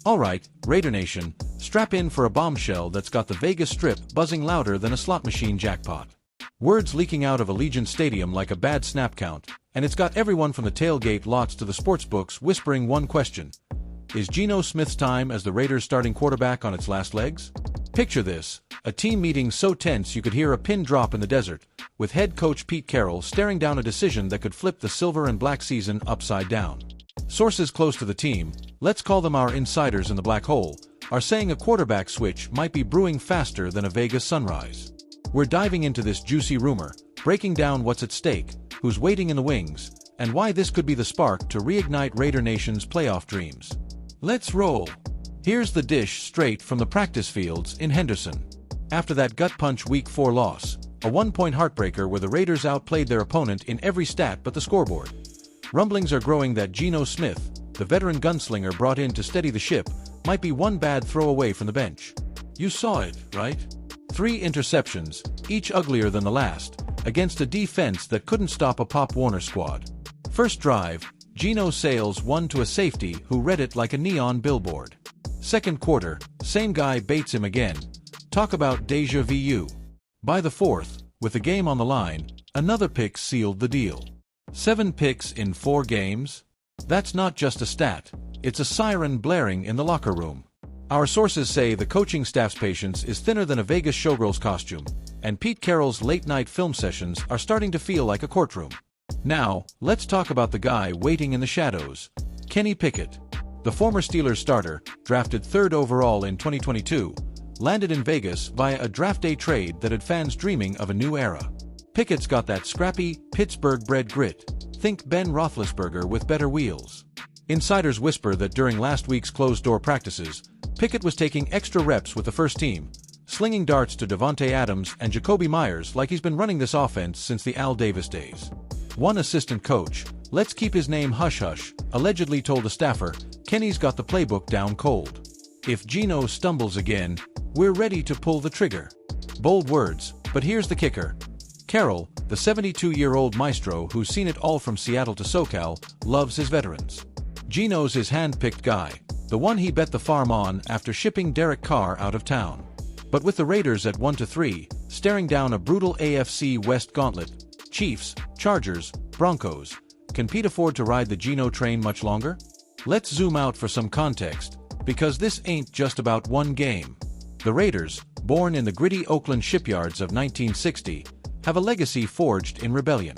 Alright, Raider Nation, strap in for a bombshell that's got the Vegas Strip buzzing louder than a slot machine jackpot. Words leaking out of Allegiant Stadium like a bad snap count, and it's got everyone from the tailgate lots to the sportsbooks whispering one question. Is Gino Smith's time as the Raiders' starting quarterback on its last legs? Picture this, a team meeting so tense you could hear a pin drop in the desert, with head coach Pete Carroll staring down a decision that could flip the silver and black season upside down. Sources close to the team, let's call them our insiders in the black hole, are saying a quarterback switch might be brewing faster than a Vegas sunrise. We're diving into this juicy rumor, breaking down what's at stake, who's waiting in the wings, and why this could be the spark to reignite Raider Nation's playoff dreams. Let's roll! Here's the dish straight from the practice fields in Henderson. After that gut-punch Week 4 loss, a one-point heartbreaker where the Raiders outplayed their opponent in every stat but the scoreboard. Rumblings are growing that Gino Smith, the veteran gunslinger brought in to steady the ship, might be one bad throw away from the bench. You saw it, right? 3 interceptions, each uglier than the last, against a defense that couldn't stop a Pop Warner squad. First drive, Geno sails one to a safety who read it like a neon billboard. Second quarter, same guy baits him again. Talk about deja vu. By the fourth, with the game on the line, another pick sealed the deal. 7 picks in 4 games? That's not just a stat, it's a siren blaring in the locker room. Our sources say the coaching staff's patience is thinner than a Vegas showgirl's costume, and Pete Carroll's late-night film sessions are starting to feel like a courtroom. Now, let's talk about the guy waiting in the shadows, Kenny Pickett. The former Steelers starter, drafted 3rd overall in 2022, landed in Vegas via a draft day trade that had fans dreaming of a new era. Pickett's got that scrappy, Pittsburgh-bred grit. Think Ben Roethlisberger with better wheels. Insiders whisper that during last week's closed-door practices, Pickett was taking extra reps with the first team, slinging darts to Davante Adams and Jacoby Myers like he's been running this offense since the Al Davis days. One assistant coach, let's keep his name hush-hush, allegedly told a staffer, Kenny's got the playbook down cold. If Geno stumbles again, we're ready to pull the trigger. Bold words, but here's the kicker. Carroll, the 72-year-old maestro who's seen it all from Seattle to SoCal, loves his veterans. Geno's his hand-picked guy, the one he bet the farm on after shipping Derek Carr out of town. But with the Raiders at 1-3, staring down a brutal AFC West gauntlet, Chiefs, Chargers, Broncos, can Pete afford to ride the Geno train much longer? Let's zoom out for some context, because this ain't just about one game. The Raiders, born in the gritty Oakland shipyards of 1960, have a legacy forged in rebellion.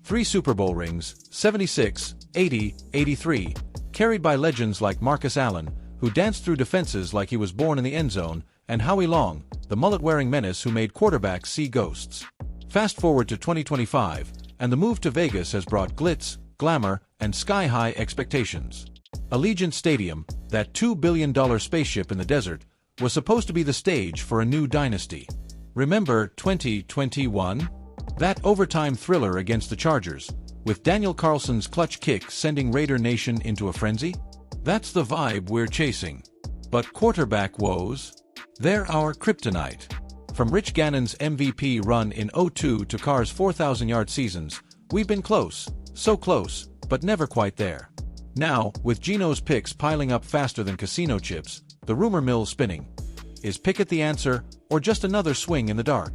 3 Super Bowl rings, 76, 80, 83, carried by legends like Marcus Allen, who danced through defenses like he was born in the end zone, and Howie Long, the mullet-wearing menace who made quarterbacks see ghosts. Fast forward to 2025, and the move to Vegas has brought glitz, glamour, and sky-high expectations. Allegiant Stadium, that $2 billion spaceship in the desert, was supposed to be the stage for a new dynasty. Remember 2021? That overtime thriller against the Chargers, with Daniel Carlson's clutch kick sending Raider Nation into a frenzy? That's the vibe we're chasing. But quarterback woes? They're our kryptonite. From Rich Gannon's MVP run in 2002 to Carr's 4,000-yard seasons, we've been close, so close, but never quite there. Now, with Geno's picks piling up faster than casino chips, the rumor mill's spinning. Is Pickett the answer, or just another swing in the dark?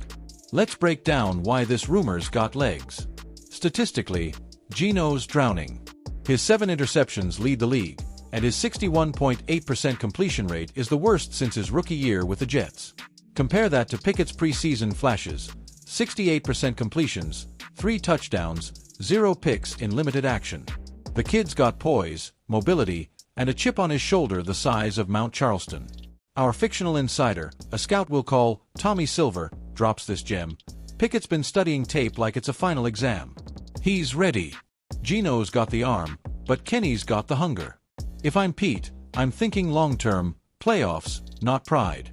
Let's break down why this rumor's got legs. Statistically, Geno's drowning. His 7 interceptions lead the league, and his 61.8% completion rate is the worst since his rookie year with the Jets. Compare that to Pickett's preseason flashes, 68% completions, 3 touchdowns, 0 picks in limited action. The kid's got poise, mobility, and a chip on his shoulder the size of Mount Charleston. Our fictional insider, a scout we'll call Tommy Silver, drops this gem. Pickett's been studying tape like it's a final exam. He's ready. Geno's got the arm, but Kenny's got the hunger. If I'm Pete, I'm thinking long-term, playoffs, not pride.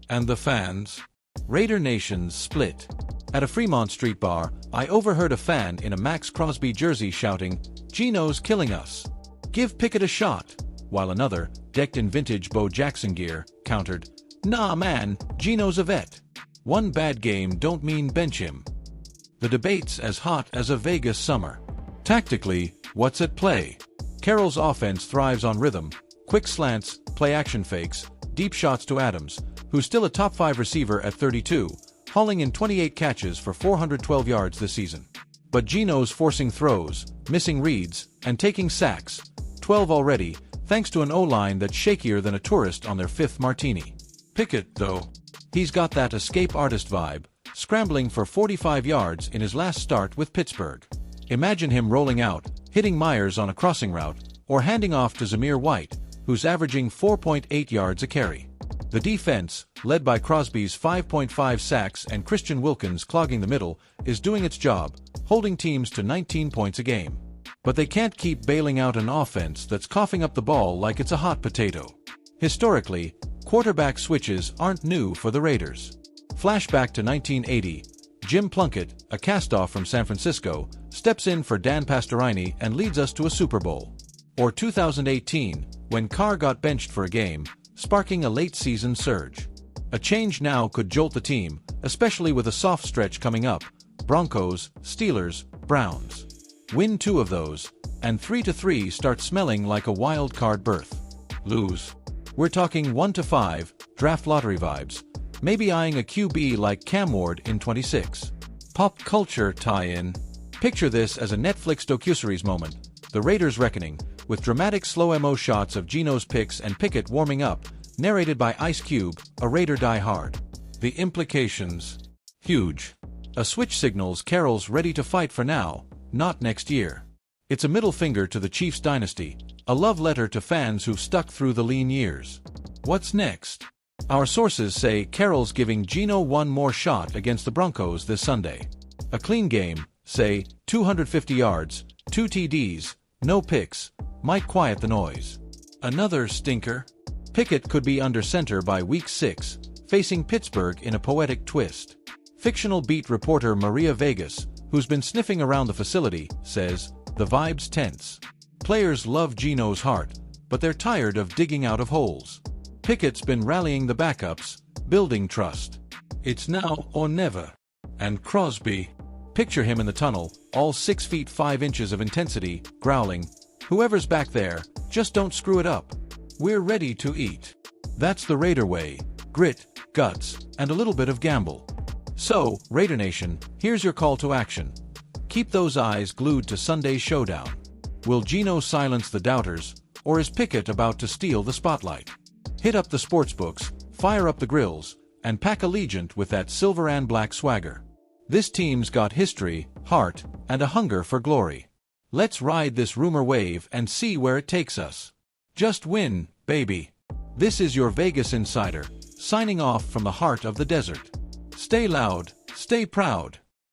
And the fans? Raider Nation's split. At a Fremont Street bar, I overheard a fan in a Max Crosby jersey shouting, "Geno's killing us. Give Pickett a shot," while another, decked in vintage Bo Jackson gear, countered, "Nah man, Geno's a vet. One bad game don't mean bench him." The debate's as hot as a Vegas summer. Tactically, what's at play? Carroll's offense thrives on rhythm, quick slants, play action fakes, deep shots to Adams, who's still a top 5 receiver at 32, hauling in 28 catches for 412 yards this season. But Geno's forcing throws, missing reads, and taking sacks, 12 already, thanks to an O-line that's shakier than a tourist on their 5th martini. Pickett, though, he's got that escape artist vibe, scrambling for 45 yards in his last start with Pittsburgh. Imagine him rolling out, hitting Myers on a crossing route, or handing off to Zamir White, who's averaging 4.8 yards a carry. The defense, led by Crosby's 5.5 sacks and Christian Wilkins clogging the middle, is doing its job, holding teams to 19 points a game. But they can't keep bailing out an offense that's coughing up the ball like it's a hot potato. Historically, quarterback switches aren't new for the Raiders. Flashback to 1980, Jim Plunkett, a cast-off from San Francisco, steps in for Dan Pastorini and leads us to a Super Bowl. Or 2018, when Carr got benched for a game, sparking a late-season surge. A change now could jolt the team, especially with a soft stretch coming up: Broncos, Steelers, Browns. Win 2 of those, and 3-3 start smelling like a wild card berth. Lose. We're talking 1-5, draft lottery vibes, maybe eyeing a QB like Cam Ward in 26. Pop culture tie-in. Picture this as a Netflix docuseries moment, the Raiders' reckoning, with dramatic slow-mo shots of Gino's picks and Pickett warming up, narrated by Ice Cube, a Raider die-hard. The implications? Huge. A switch signals Carroll's ready to fight for now, not next year. It's a middle finger to the Chiefs dynasty, a love letter to fans who've stuck through the lean years. What's next? Our sources say Carroll's giving Geno one more shot against the Broncos this Sunday. A clean game, say, 250 yards, 2 TDs, no picks, might quiet the noise. Another stinker? Pickett could be under center by Week 6, facing Pittsburgh in a poetic twist. Fictional beat reporter Maria Vegas, who's been sniffing around the facility, says, the vibe's tense. Players love Geno's heart, but they're tired of digging out of holes. Pickett's been rallying the backups, building trust. It's now or never. And Crosby. Picture him in the tunnel, all 6 feet 5 inches of intensity, growling, whoever's back there, just don't screw it up. We're ready to eat. That's the Raider way: grit, guts, and a little bit of gamble. So, Raider Nation, here's your call to action. Keep those eyes glued to Sunday's showdown. Will Geno silence the doubters, or is Pickett about to steal the spotlight? Hit up the sportsbooks, fire up the grills, and pack Allegiant with that silver and black swagger. This team's got history, heart, and a hunger for glory. Let's ride this rumor wave and see where it takes us. Just win, baby. This is your Vegas Insider, signing off from the heart of the desert. Stay loud, stay proud.